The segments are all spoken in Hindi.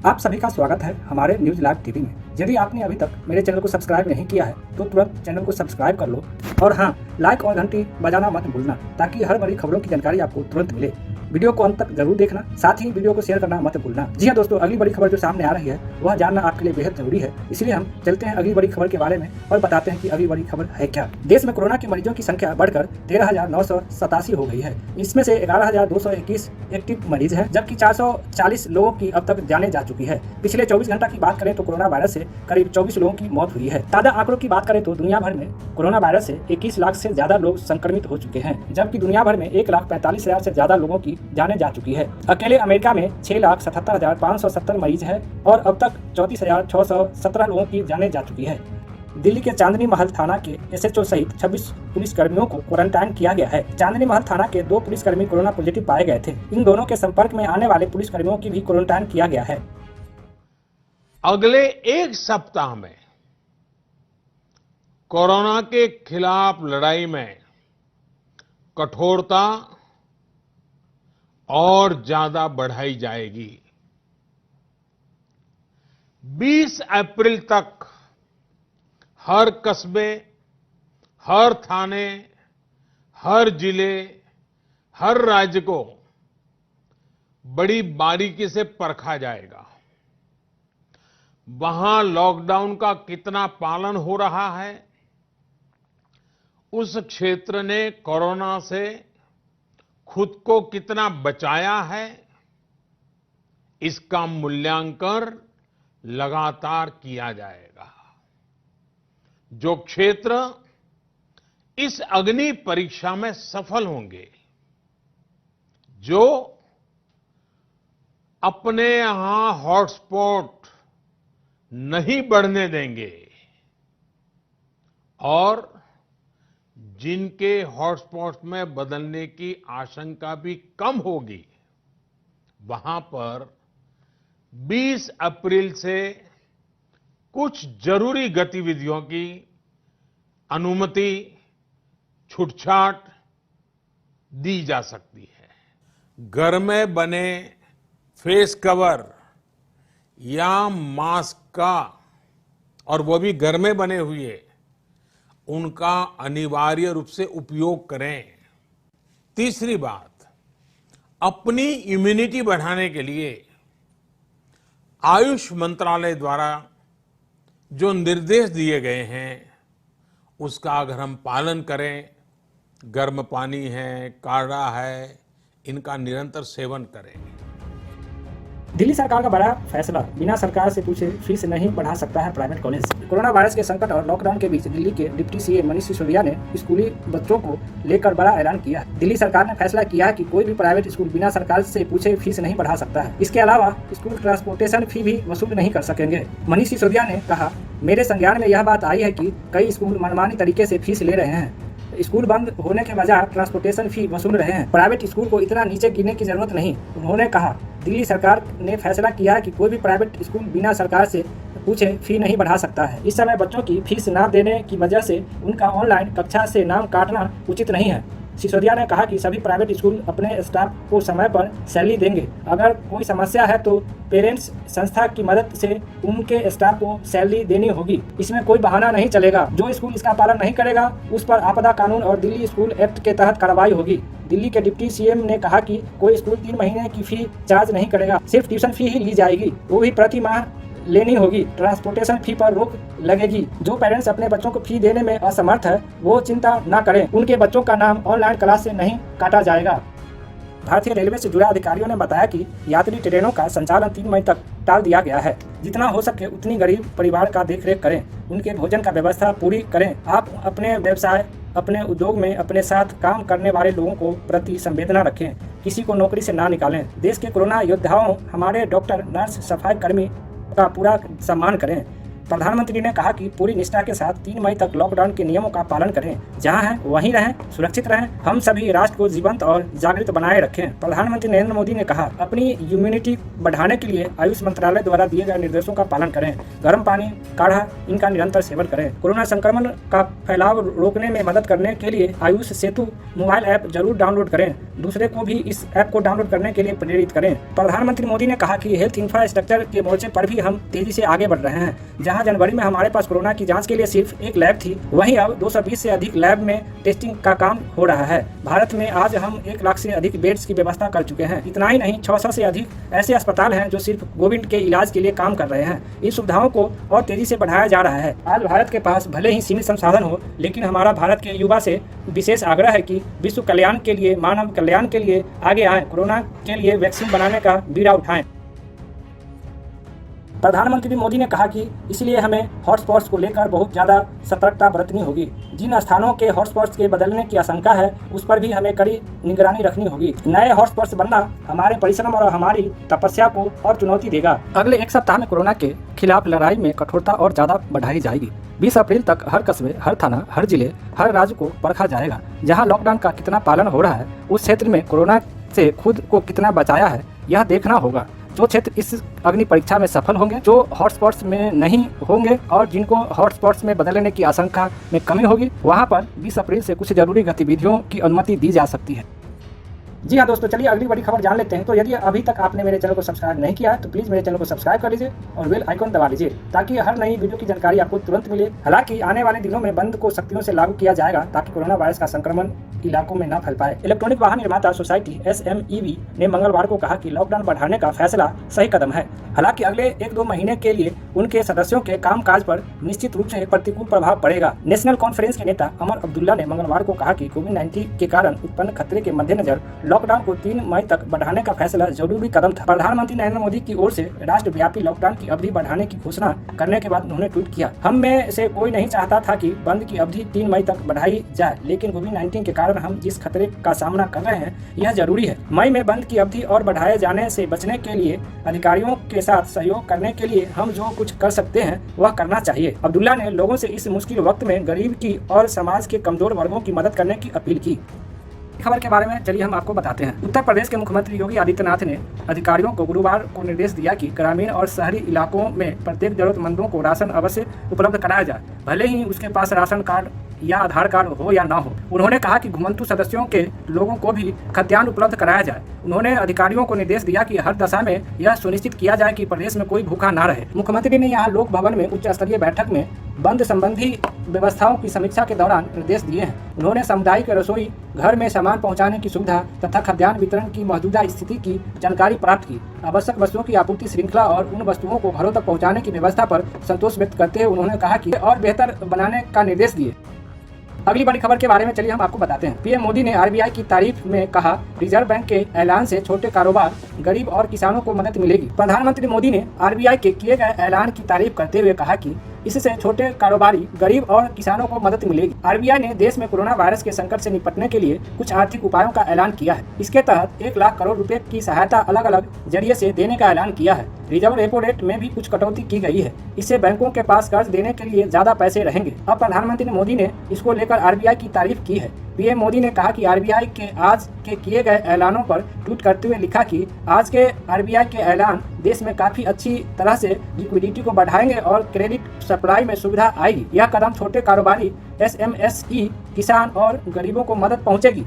आप सभी का स्वागत है हमारे न्यूज लाइव टीवी में। यदि आपने अभी तक मेरे चैनल को सब्सक्राइब नहीं किया है तो तुरंत चैनल को सब्सक्राइब कर लो और हाँ, लाइक और घंटी बजाना मत भूलना ताकि हर बड़ी खबरों की जानकारी आपको तुरंत मिले। वीडियो को अंत तक जरूर देखना, साथ ही वीडियो को शेयर करना मत भूलना। जी हाँ दोस्तों, अगली बड़ी खबर जो सामने आ रही है वह जानना आपके लिए बेहद जरूरी है, इसलिए हम चलते हैं अगली बड़ी खबर के बारे में और बताते हैं कि अगली बड़ी खबर है क्या। देश में कोरोना के मरीजों की संख्या बढ़कर 13,987 हो गई है। इसमें से 11,221 एक्टिव मरीज हैं, जबकि 440 लोगों की अब तक जाने जा चुकी है। पिछले 24 घंटा की बात करें तो कोरोना वायरस से करीब 24 लोगों की मौत हुई है। ताज़ा आंकड़ों की बात करें तो दुनिया भर में कोरोना वायरस से 21 लाख से ज्यादा लोग संक्रमित हो चुके हैं, जबकि दुनिया भर में 1,45,000 से ज्यादा लोगों की जाने जा चुकी है। अकेले अमेरिका में 6,77,570 मरीज हैं और अब तक 34,617 लोगों की जाने जा चुकी है। दिल्ली के चांदनी महल थाना के एसएचओ सहित 26 पुलिसकर्मियों को क्वारंटाइन किया गया है। चांदनी महल थाना के 2 पुलिसकर्मी कोरोना पॉजिटिव पाए गए थे। इन दोनों के संपर्क में आने वाले पुलिसकर्मियों की भी क्वारंटाइन किया गया है। अगले एक सप्ताह में कोरोना के खिलाफ लड़ाई में कठोरता और ज्यादा बढ़ाई जाएगी। 20 अप्रैल तक हर कस्बे, हर थाने, हर जिले, हर राज्य को बड़ी बारीकी से परखा जाएगा। वहां लॉकडाउन का कितना पालन हो रहा है, उस क्षेत्र ने कोरोना से खुद को कितना बचाया है, इसका मूल्यांकन लगातार किया जाएगा। जो क्षेत्र इस अग्नि परीक्षा में सफल होंगे, जो अपने यहां हॉटस्पॉट नहीं बढ़ने देंगे और जिनके हॉटस्पॉट में बदलने की आशंका भी कम होगी, वहां पर 20 अप्रैल से कुछ जरूरी गतिविधियों की अनुमति, छूटछाट दी जा सकती है। घर में बने फेस कवर या मास्क का, और वो भी घर में बने हुए, उनका अनिवार्य रूप से उपयोग करें। तीसरी बात, अपनी इम्यूनिटी बढ़ाने के लिए आयुष मंत्रालय द्वारा जो निर्देश दिए गए हैं उसका अगर हम पालन करें, गर्म पानी है, काढ़ा है, इनका निरंतर सेवन करें। दिल्ली सरकार का बड़ा फैसला, बिना सरकार से पूछे फीस नहीं बढ़ा सकता है प्राइवेट कॉलेज। कोरोना वायरस के संकट और लॉकडाउन के बीच दिल्ली के डिप्टी सीएम मनीष सिसोदिया ने स्कूली बच्चों को लेकर बड़ा ऐलान किया। दिल्ली सरकार ने फैसला किया है कि कोई भी प्राइवेट स्कूल बिना सरकार से पूछे फीस नहीं बढ़ा सकता है। इसके अलावा स्कूल ट्रांसपोर्टेशन फी भी वसूल नहीं कर सकेंगे। मनीष सिसोदिया ने कहा, मेरे संज्ञान में यह बात आई है कि कई स्कूल मनमानी तरीके से फीस ले रहे हैं। स्कूल बंद होने के बजाय ट्रांसपोर्टेशन फी वसूल रहे हैं। प्राइवेट स्कूल को इतना नीचे गिरने की जरूरत नहीं। उन्होंने कहा, दिल्ली सरकार ने फैसला किया है कि कोई भी प्राइवेट स्कूल बिना सरकार से पूछे फी नहीं बढ़ा सकता है। इस समय बच्चों की फीस ना देने की वजह से उनका ऑनलाइन कक्षा से नाम काटना उचित नहीं है। सिसोदिया ने कहा कि सभी प्राइवेट स्कूल अपने स्टाफ को समय पर सैलरी देंगे। अगर कोई समस्या है तो पेरेंट्स संस्था की मदद से उनके स्टाफ को सैलरी देनी होगी। इसमें कोई बहाना नहीं चलेगा। जो स्कूल इसका पालन नहीं करेगा उस पर आपदा कानून और दिल्ली स्कूल एक्ट के तहत कार्रवाई होगी। दिल्ली के डिप्टी सीएम ने कहा कि कोई स्कूल 3 महीने की फी चार्ज नहीं करेगा, सिर्फ ट्यूशन फी ही ली जाएगी, वो भी प्रति माह लेनी होगी। ट्रांसपोर्टेशन फी पर रोक लगेगी। जो पेरेंट्स अपने बच्चों को फी देने में असमर्थ है वो चिंता न करें, उनके बच्चों का नाम ऑनलाइन क्लास से नहीं काटा जाएगा। भारतीय रेलवे से जुड़े अधिकारियों ने बताया कि यात्री ट्रेनों का संचालन 3 मई तक टाल दिया गया है। जितना हो सके उतनी गरीब परिवार का देखरेख करें, उनके भोजन का व्यवस्था पूरी करें। आप अपने व्यवसाय, अपने उद्योग में अपने साथ काम करने वाले लोगों को प्रति संवेदना रखें, किसी को नौकरी से ना निकालें। देश के कोरोना योद्धाओं, हमारे डॉक्टर, नर्स, सफाई कर्मी का पूरा सम्मान करें। प्रधानमंत्री ने कहा कि पूरी निष्ठा के साथ 3 मई तक लॉकडाउन के नियमों का पालन करें, जहां हैं वहीं रहें, सुरक्षित रहें, हम सभी राष्ट्र को जीवंत और जागृत बनाए रखें। प्रधानमंत्री नरेंद्र मोदी ने कहा, अपनी इम्यूनिटी बढ़ाने के लिए आयुष मंत्रालय द्वारा दिए गए निर्देशों का पालन करें, गर्म पानी, काढ़ा इनका निरंतर सेवन करें। कोरोना संक्रमण का फैलाव रोकने में मदद करने के लिए आयुष सेतु मोबाइल ऐप जरूर डाउनलोड करें, दूसरे को भी इस ऐप को डाउनलोड करने के लिए प्रेरित करें। प्रधानमंत्री मोदी ने कहा कि हेल्थ इंफ्रास्ट्रक्चर के मोर्चे पर भी हम तेजी से आगे बढ़ रहे हैं। जहां जनवरी में हमारे पास कोरोना की जांच के लिए सिर्फ एक लैब थी, वहीं अब 220 से अधिक लैब में टेस्टिंग का काम हो रहा है। भारत में आज हम 1 लाख से अधिक बेड्स की व्यवस्था कर चुके हैं। इतना ही नहीं, 600 से अधिक ऐसे अस्पताल हैं जो सिर्फ कोविड के इलाज के लिए काम कर रहे हैं। इन सुविधाओं को और तेजी से बढ़ाया जा रहा है। आज भारत के पास भले ही सीमित संसाधन हो, लेकिन हमारा भारत के युवा से विशेष आग्रह है कि विश्व कल्याण के लिए, मानव कल्याण के लिए आगे आएं, कोरोना के लिए वैक्सीन बनाने का बीड़ा उठाएं। प्रधानमंत्री मोदी ने कहा कि इसलिए हमें हॉटस्पॉट्स को लेकर बहुत ज़्यादा सतर्कता बरतनी होगी। जिन स्थानों के हॉटस्पॉट्स के बदलने की आशंका है, उस पर भी हमें कड़ी निगरानी रखनी होगी। नए हॉटस्पॉट्स बनना हमारे परिश्रम और हमारी तपस्या को और चुनौती देगा। अगले 1 सप्ताह में कोरोना के खिलाफ लड़ाई में कठोरता और ज़्यादा बढ़ाई जाएगी। 20 अप्रैल तक हर कस्बे, हर थाना, हर जिले, हर राज्य को परखा जाएगा। जहां लॉकडाउन का कितना पालन हो रहा है, उस क्षेत्र में कोरोना से खुद को कितना बचाया है, यह देखना होगा। जो क्षेत्र इस अग्नि परीक्षा में सफल होंगे, जो हॉटस्पॉट्स में नहीं होंगे और जिनको हॉटस्पॉट्स में बदलने की आशंका में कमी होगी, वहां पर 20 अप्रैल से कुछ जरूरी गतिविधियों की अनुमति दी जा सकती है। जी हाँ दोस्तों, चलिए अगली बड़ी खबर जान लेते हैं। तो यदि अभी तक आपने मेरे चैनल को सब्सक्राइब नहीं किया है तो प्लीज़ मेरे चैनल को सब्सक्राइब कर लीजिए और बेल आइकन दबा लीजिए, ताकि हर नई वीडियो की जानकारी आपको तुरंत मिले। हालांकि आने वाले दिनों में बंद को सख्तियों से लागू किया जाएगा, ताकि कोरोना वायरस का संक्रमण इलाकों में न फैल पाए। इलेक्ट्रॉनिक वाहन निर्माता सोसाइटी SMEV ने मंगलवार को कहा कि लॉकडाउन बढ़ाने का फैसला सही कदम है। हालांकि अगले 1-2 महीने के लिए उनके सदस्यों के कामकाज पर निश्चित रूप से प्रतिकूल प्रभाव पड़ेगा। नेशनल कॉन्फ्रेंस के नेता अमर अब्दुल्ला ने मंगलवार को कहा कि कोविड-19 के कारण उत्पन्न खतरे के मद्देनजर लॉकडाउन को 3 मई तक बढ़ाने का फैसला जरूरी कदम था। प्रधानमंत्री नरेंद्र मोदी की ओर से राष्ट्रव्यापी लॉकडाउन की अवधि बढ़ाने की घोषणा करने के बाद उन्होंने ट्वीट किया, हम में से कोई नहीं चाहता था कि बंद की अवधि 3 मई तक बढ़ाई जाए, लेकिन कोविड-19 के कारण हम जिस खतरे का सामना कर रहे हैं, यह जरूरी है। मई में बंद की अवधि और बढ़ाए जाने से बचने के लिए अधिकारियों के साथ सहयोग करने के लिए हम जो कुछ कर सकते हैं वह करना चाहिए। अब्दुल्ला ने लोगों से इस मुश्किल वक्त में गरीब की और समाज के कमजोर वर्गों की मदद करने की अपील की। खबर के बारे में चलिए हम आपको बताते हैं। उत्तर प्रदेश के मुख्यमंत्री योगी आदित्यनाथ ने अधिकारियों को गुरुवार को निर्देश दिया कि ग्रामीण और शहरी इलाकों में प्रत्येक जरूरतमंदों को राशन अवश्य उपलब्ध कराया जाए, भले ही उसके पास राशन कार्ड या आधार कार्ड हो या ना हो। उन्होंने कहा कि घुमंतु सदस्यों के लोगों को भी खाद्यान्न उपलब्ध कराया जाए। उन्होंने अधिकारियों को निर्देश दिया कि हर दशा में यह सुनिश्चित किया जाए कि प्रदेश में कोई भूखा ना रहे। मुख्यमंत्री ने यहाँ लोक भवन में उच्च स्तरीय बैठक में बंद संबंधी व्यवस्थाओं की समीक्षा के दौरान निर्देश दिए हैं। उन्होंने सामुदायिक रसोई घर में सामान पहुंचाने की सुविधा तथा खाद्यान्न वितरण की मौजूदा स्थिति की जानकारी प्राप्त की। आवश्यक वस्तुओं की आपूर्ति श्रृंखला और उन वस्तुओं को घरों तक पहुंचाने की व्यवस्था पर संतोष व्यक्त करते हुए उन्होंने कहा कि और बेहतर बनाने का निर्देश दिए। अगली बड़ी खबर के बारे में चलिए हम आपको बताते हैं। पीएम मोदी ने RBI की तारीफ में कहा, रिजर्व बैंक के ऐलान से छोटे कारोबार, गरीब और किसानों को मदद मिलेगी। प्रधानमंत्री मोदी ने RBI के किए गए ऐलान की तारीफ करते हुए कहा कि इससे छोटे कारोबारी, गरीब और किसानों को मदद मिलेगी। RBI ने देश में कोरोना वायरस के संकट से निपटने के लिए कुछ आर्थिक उपायों का ऐलान किया है। इसके तहत 1 लाख करोड़ रुपए की सहायता अलग अलग जरिए से देने का ऐलान किया है। रिजर्व रेपो रेट में भी कुछ कटौती की गई है। इससे बैंकों के पास कर्ज देने के लिए ज्यादा पैसे रहेंगे। अब प्रधानमंत्री मोदी ने इसको लेकर RBI की तारीफ की है। पीएम मोदी ने कहा कि RBI के आज के किए गए ऐलानों पर ट्वीट करते हुए लिखा कि आज के RBI के ऐलान देश में काफी अच्छी तरह से लिक्विडिटी को बढ़ाएंगे और क्रेडिट सप्लाई में सुविधा आएगी। यह कदम छोटे कारोबारी, SMSE, किसान और गरीबों को मदद पहुंचेगी।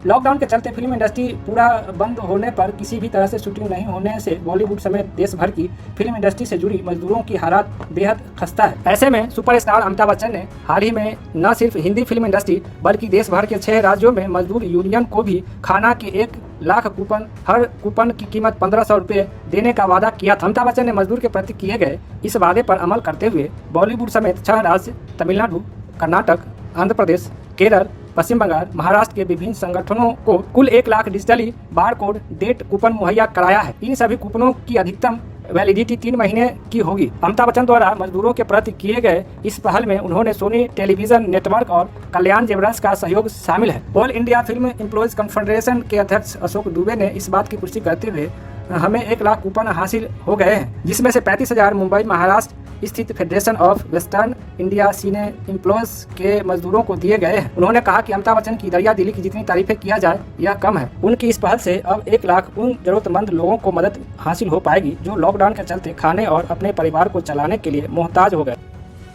लॉकडाउन के चलते फिल्म इंडस्ट्री पूरा बंद होने पर किसी भी तरह से शूटिंग नहीं होने से बॉलीवुड समेत देश भर की फिल्म इंडस्ट्री से जुड़ी मजदूरों की हालात बेहद खस्ता है। ऐसे में सुपरस्टार अमिताभ बच्चन ने हाल ही में न सिर्फ हिंदी फिल्म इंडस्ट्री बल्कि देश भर के 6 राज्यों में मजदूर यूनियन को भी खाना के 1 लाख कूपन, हर कूपन की कीमत 1500 रुपये देने का वादा किया था। अमिताभ बच्चन ने मजदूर के प्रति किए गए इस वादे पर अमल करते हुए बॉलीवुड समेत 6 राज्य तमिलनाडु, कर्नाटक, आंध्र प्रदेश, केरल, पश्चिम बंगाल, महाराष्ट्र के विभिन्न संगठनों को कुल 1 lakh digitally barcoded coupon मुहैया कराया है। इन सभी कूपनों की अधिकतम वैलिडिटी 3 महीने की होगी। अमिताभ बच्चन द्वारा मजदूरों के प्रति किए गए इस पहल में उन्होंने सोनी टेलीविजन नेटवर्क और कल्याण जेवरांस का सहयोग शामिल है। All India film employees confederation के अध्यक्ष अशोक दुबे ने इस बात की पुष्टि करते हुए हमें 1 लाख कूपन हासिल हो गए हैं, जिसमें से 35,000 मुंबई, महाराष्ट्र स्थित फेडरेशन ऑफ वेस्टर्न इंडिया सीने एम्प्लॉयज के मजदूरों को दिए गए हैं। उन्होंने कहा कि अमिताभ बच्चन की दरिया दिली की जितनी तारीफें किया जाए यह कम है। उनकी इस पहल से अब 1 लाख उन जरूरतमंद लोगों को मदद हासिल हो पाएगी जो लॉकडाउन के चलते खाने और अपने परिवार को चलाने के लिए मोहताज हो गए।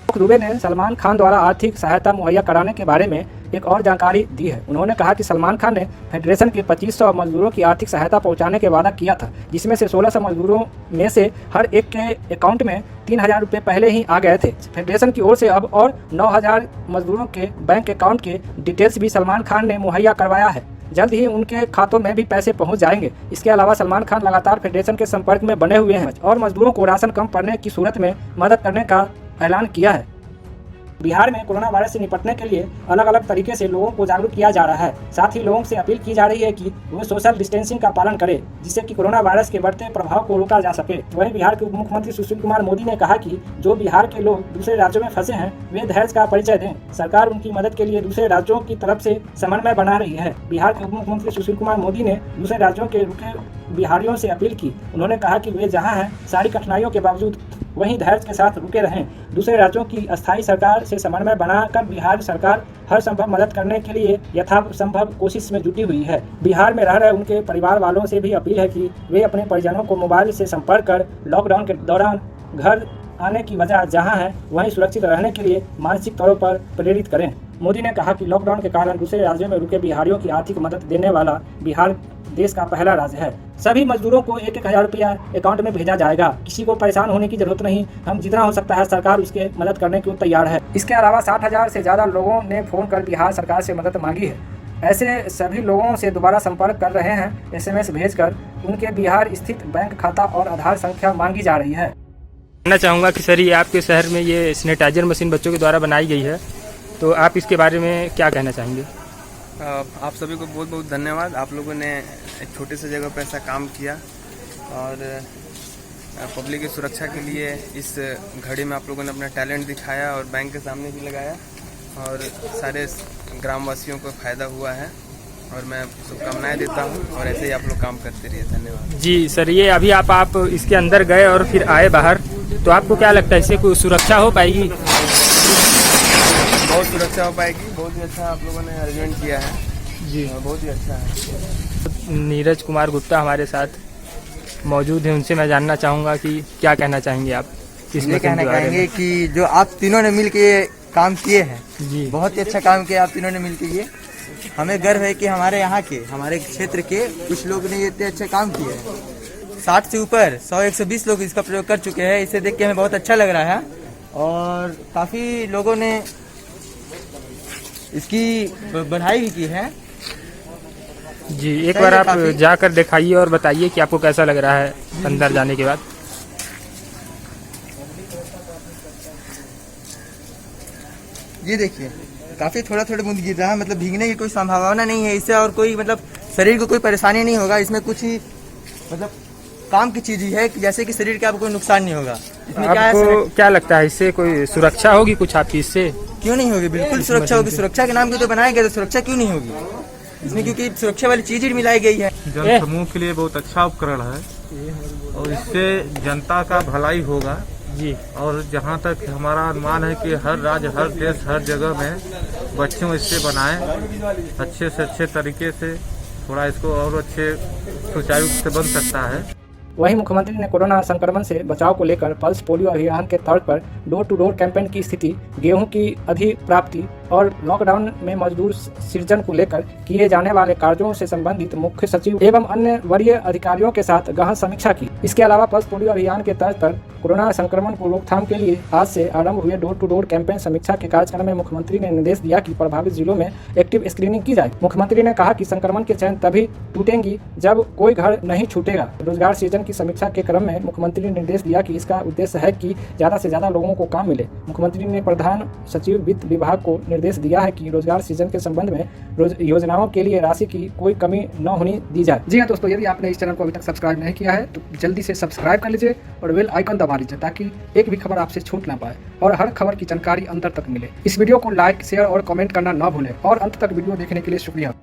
दुबे ने सलमान खान द्वारा आर्थिक सहायता मुहैया कराने के बारे में एक और जानकारी दी है। उन्होंने कहा कि सलमान खान ने फेडरेशन के 2500 मजदूरों की आर्थिक सहायता पहुंचाने के वादा किया था, जिसमें से 1600 मजदूरों में से हर एक के अकाउंट में 3000 रुपये पहले ही आ गए थे। फेडरेशन की ओर से अब और 9000 मजदूरों के बैंक अकाउंट के डिटेल्स भी सलमान खान ने मुहैया करवाया है। जल्द ही उनके खातों में भी पैसे पहुंच जाएंगे। इसके अलावा सलमान खान लगातार फेडरेशन के संपर्क में बने हुए हैं और मजदूरों को राशन कम पड़ने की सूरत में मदद करने का ऐलान किया है। बिहार में कोरोना वायरस से निपटने के लिए अलग अलग तरीके से लोगों को जागरूक किया जा रहा है। साथ ही लोगों से अपील की जा रही है कि वो सोशल डिस्टेंसिंग का पालन करें, जिससे कि कोरोना वायरस के बढ़ते प्रभाव को रोका जा सके। वहीं बिहार के उप मुख्यमंत्री सुशील कुमार मोदी ने कहा कि जो बिहार के लोग दूसरे राज्यों में फंसे हैं वे धैर्य का परिचय दें। सरकार उनकी मदद के लिए दूसरे राज्यों की तरफ से समन्वय बना रही है। बिहार के उप मुख्यमंत्री सुशील कुमार मोदी ने दूसरे राज्यों के रुके बिहारियों से अपील की। उन्होंने कहा कि वे जहाँ हैं सारी कठिनाइयों के बावजूद वहीं धैर्य के साथ रुके रहें। दूसरे राज्यों की अस्थायी सरकार से समन्वय बनाकर बिहार सरकार हर संभव मदद करने के लिए यथासंभव कोशिश में जुटी हुई है। बिहार में रह रहे उनके परिवार वालों से भी अपील है कि वे अपने परिजनों को मोबाइल से संपर्क कर लॉकडाउन के दौरान घर आने की वजह जहां है वहीं सुरक्षित रहने के लिए मानसिक तौर पर प्रेरित करें। मोदी ने कहा कि लॉकडाउन के कारण दूसरे राज्यों में रुके बिहारियों की आर्थिक मदद देने वाला बिहार देश का पहला राज्य है। सभी मजदूरों को 1-1 हज़ार रुपया अकाउंट में भेजा जाएगा। किसी को परेशान होने की जरूरत नहीं। हम जितना हो सकता है सरकार उसके मदद करने को तैयार है। इसके अलावा 60,000 से ज़्यादा लोगों ने फ़ोन कर बिहार सरकार से मदद मांगी है। ऐसे सभी लोगों से दोबारा संपर्क कर रहे हैं। SMS भेजकर उनके बिहार स्थित बैंक खाता और आधार संख्या मांगी जा रही है। कहना चाहूँगा कि सर ये आपके शहर में ये सैनिटाइजर मशीन बच्चों के द्वारा बनाई गई है, तो आप इसके बारे में क्या कहना चाहेंगे? आप सभी को बहुत बहुत धन्यवाद। आप लोगों ने एक छोटे से जगह पर ऐसा काम किया और पब्लिक की सुरक्षा के लिए इस घड़ी में आप लोगों ने अपना टैलेंट दिखाया और बैंक के सामने भी लगाया और सारे ग्रामवासियों को फ़ायदा हुआ है और मैं शुभकामनाएं देता हूं और ऐसे ही आप लोग काम करते रहिए। धन्यवाद जी सर, ये अभी आप इसके अंदर गए और फिर आए बाहर, तो आपको क्या लगता है इससे कोई सुरक्षा हो पाएगी? बहुत सुरक्षा हो पाएगी। बहुत ही अच्छा आप लोगों ने अरेंजमेंट किया है जी, बहुत ही अच्छा है। नीरज कुमार गुप्ता हमारे साथ मौजूद हैं, उनसे मैं जानना चाहूँगा कि क्या कहना चाहेंगे आप इस ये मशीन कहना के बारे चाहेंगे में? कि जो आप तीनों ने मिल के काम किए हैं जी, बहुत ही अच्छा काम किया आप तीनों ने मिल के। ये हमें गर्व है कि हमारे यहाँ के हमारे क्षेत्र के कुछ लोग ने इतने अच्छे काम किए हैं। 60 से ऊपर 100-120 लोग इसका प्रयोग कर चुके हैं। इसे देख के हमें बहुत अच्छा लग रहा है और काफ़ी लोगों ने इसकी बढ़ाई भी की है। जी, एक बार आप जाकर दिखाइए और बताइए कि आपको कैसा लग रहा है अंदर जाने के बाद। ये देखिए काफ़ी थोड़ा थोड़ा बूंद गिर रहा है, मतलब भीगने की कोई संभावना नहीं है इससे और कोई मतलब शरीर को कोई परेशानी नहीं होगा। इसमें कुछ ही मतलब काम की चीज़ ही है कि जैसे कि शरीर का आपको कोई नुकसान नहीं होगा। इसमें आपको क्या लगता है इससे कोई सुरक्षा होगी कुछ आपकी इससे? क्यों नहीं होगी, बिल्कुल सुरक्षा होगी। सुरक्षा के नाम के तो बनाया गया, तो सुरक्षा क्यों नहीं होगी इसमें, क्योंकि सुरक्षा वाली चीज ही मिलाई गई है। जन समूह के लिए बहुत अच्छा उपकरण है और इससे जनता का भलाई होगा जी। और जहाँ तक हमारा अनुमान है कि हर राज्य, हर देश, हर जगह में बच्चों इससे बनाएं अच्छे से अच्छे तरीके से, थोड़ा इसको और अच्छे सुचारू से बन सकता है। वहीं मुख्यमंत्री ने कोरोना संक्रमण से बचाव को लेकर पल्स पोलियो अभियान के तौर पर डोर टू डोर कैंपेन की स्थिति, गेहूं की अधिप्राप्ति और लॉकडाउन में मजदूर सृजन को लेकर किए जाने वाले कार्यों से संबंधित मुख्य सचिव एवं अन्य वरीय अधिकारियों के साथ गहन समीक्षा की। इसके अलावा पल्स पोलियो अभियान के तर्ज पर कोरोना संक्रमण को रोकथाम के लिए आज से आरंभ हुए डोर टू डोर कैंपेन समीक्षा के कार्यक्रम में मुख्यमंत्री ने निर्देश दिया कि प्रभावित जिलों में एक्टिव स्क्रीनिंग की जाए। मुख्यमंत्री ने कहा कि संक्रमण की चैन तभी टूटेंगी जब कोई घर नहीं छूटेगा। रोजगार सृजन की समीक्षा के क्रम में मुख्यमंत्री ने निर्देश दिया कि इसका उद्देश्य है कि ज्यादा से ज्यादा लोगों को काम मिले। मुख्यमंत्री ने प्रधान सचिव वित्त विभाग को निर्देश दिया है कि रोजगार सृजन के संबंध में योजनाओं के लिए राशि की कोई कमी न होने दी जाए। जी हाँ दोस्तों, यदि आपने इस चैनल को अभी तक सब्सक्राइब नहीं किया है तो जल्दी से सब्सक्राइब कर लीजिए और बेल आइकन दबा लीजिए ताकि एक भी खबर आपसे छूट ना पाए और हर खबर की जानकारी अंत तक मिले। इस वीडियो को लाइक, शेयर और कमेंट करना न भूलें और अंत तक वीडियो देखने के लिए शुक्रिया।